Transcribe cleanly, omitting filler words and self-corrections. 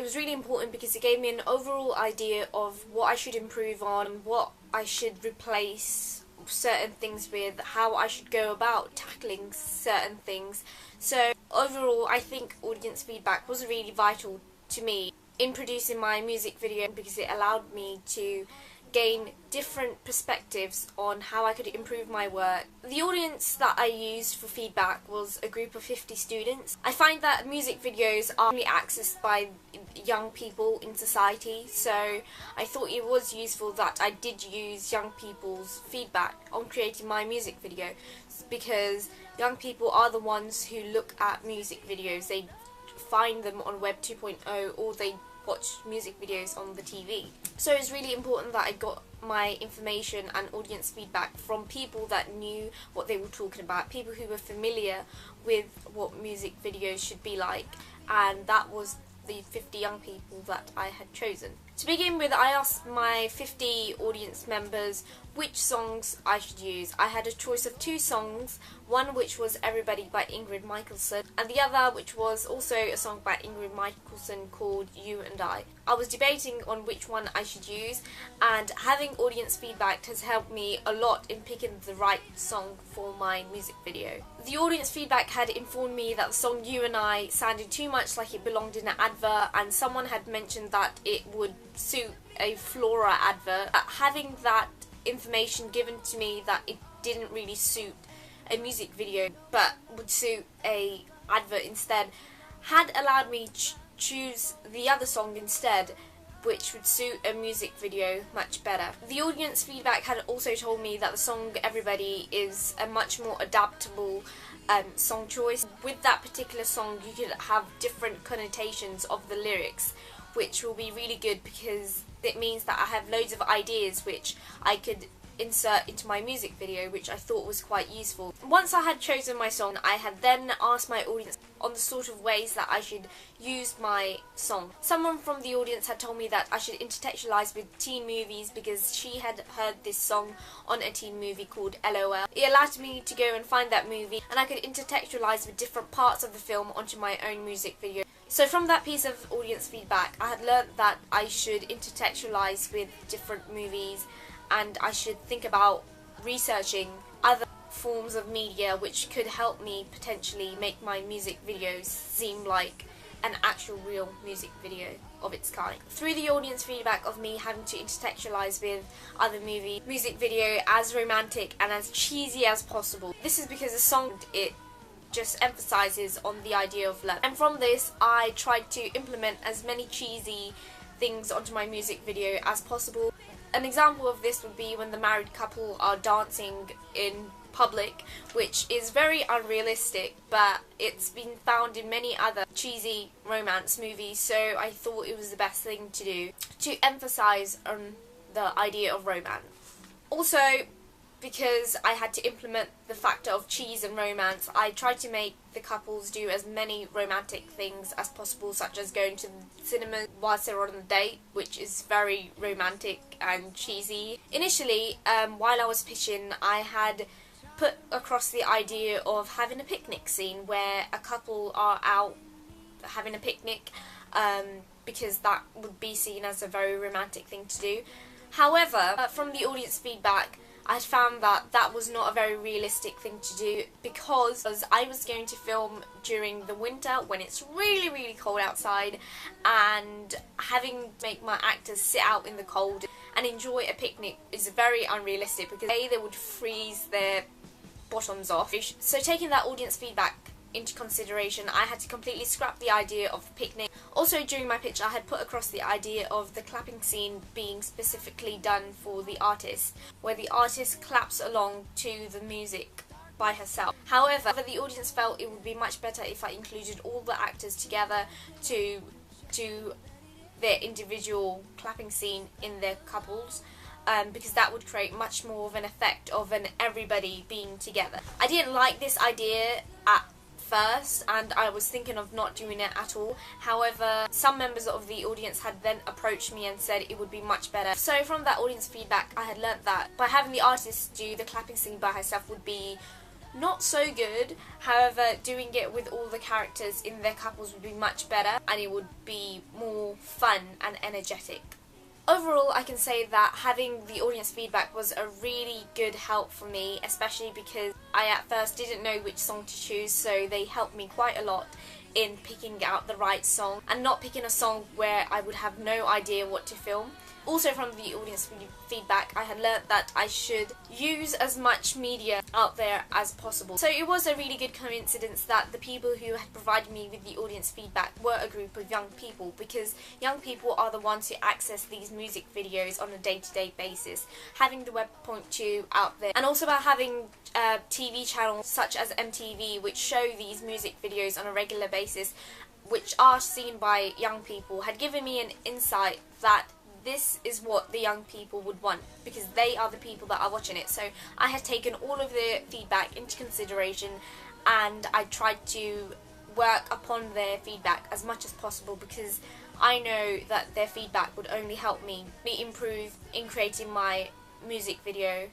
was really important because it gave me an overall idea of what I should improve on, what I should replace certain things with, how I should go about tackling certain things. So overall, I think audience feedback was really vital to me in producing my music video because it allowed me to gain different perspectives on how I could improve my work. The audience that I used for feedback was a group of 50 students. I find that music videos are only accessed by young people in society, so I thought it was useful that I did use young people's feedback on creating my music video, because young people are the ones who look at music videos. They find them on Web 2.0 or they watch music videos on the TV. So it's really important that I got my information and audience feedback from people that knew what they were talking about, people who were familiar with what music videos should be like, and that was the 50 young people that I had chosen. To begin with, I asked my 50 audience members which songs I should use. I had a choice of 2 songs, one which was Everybody by Ingrid Michaelson, and the other which was also a song by Ingrid Michaelson called You and I. I was debating on which one I should use, and having audience feedback has helped me a lot in picking the right song for my music video. The audience feedback had informed me that the song You and I sounded too much like it belonged in an advert, and someone had mentioned that it would suit a Flora advert. Having that information given to me that it didn't really suit a music video but would suit a advert instead had allowed me to choose the other song instead, which would suit a music video much better. The audience feedback had also told me that the song Everybody is a much more adaptable song choice. With that particular song you could have different connotations of the lyrics, which will be really good because it means that I have loads of ideas which I could insert into my music video, which I thought was quite useful. Once I had chosen my song, I had then asked my audience on the sort of ways that I should use my song. Someone from the audience had told me that I should intertextualise with teen movies because she had heard this song on a teen movie called LOL. It allowed me to go and find that movie, and I could intertextualise with different parts of the film onto my own music video. So from that piece of audience feedback, I had learnt that I should intertextualise with different movies, and I should think about researching other forms of media which could help me potentially make my music videos seem like an actual real music video of its kind. Through the audience feedback of me having to intertextualise with other music video as romantic and as cheesy as possible. This is because the song, it just emphasises on the idea of love. And from this, I tried to implement as many cheesy things onto my music video as possible. An example of this would be when the married couple are dancing in public, which is very unrealistic, but it's been found in many other cheesy romance movies, so I thought it was the best thing to do to emphasise on the idea of romance. Also, because I had to implement the factor of cheese and romance, I tried to make the couples do as many romantic things as possible, such as going to the cinema whilst they're on a date, which is very romantic and cheesy. Initially, while I was pitching, I had put across the idea of having a picnic scene where a couple are out having a picnic, because that would be seen as a very romantic thing to do. However, from the audience feedback, I found that that was not a very realistic thing to do, because I was going to film during the winter when it's really, really cold outside, and having to make my actors sit out in the cold and enjoy a picnic is very unrealistic, because A, they would freeze their bottoms off. So taking that audience feedback into consideration, I had to completely scrap the idea of the picnic. Also, during my pitch, I had put across the idea of the clapping scene being specifically done for the artist, where the artist claps along to the music by herself. However, the audience felt it would be much better if I included all the actors together to do their individual clapping scene in their couples, because that would create much more of an effect of an everybody being together. I didn't like this idea at first, and I was thinking of not doing it at all. However, some members of the audience had then approached me and said it would be much better. So from that audience feedback, I had learnt that by having the artist do the clapping scene by herself would be not so good. However, doing it with all the characters in their couples would be much better, and it would be more fun and energetic. Overall, I can say that having the audience feedback was a really good help for me, especially because I at first didn't know which song to choose, so they helped me quite a lot in picking out the right song and not picking a song where I would have no idea what to film. Also, from the audience feedback, I had learnt that I should use as much media out there as possible. So it was a really good coincidence that the people who had provided me with the audience feedback were a group of young people, because young people are the ones who access these music videos on a day-to-day basis. Having the Web.2 out there, and also about having TV channels such as MTV, which show these music videos on a regular basis, which are seen by young people, had given me an insight that this is what the young people would want, because they are the people that are watching it. So I had taken all of the feedback into consideration, and I tried to work upon their feedback as much as possible, because I know that their feedback would only help me improve in creating my music video.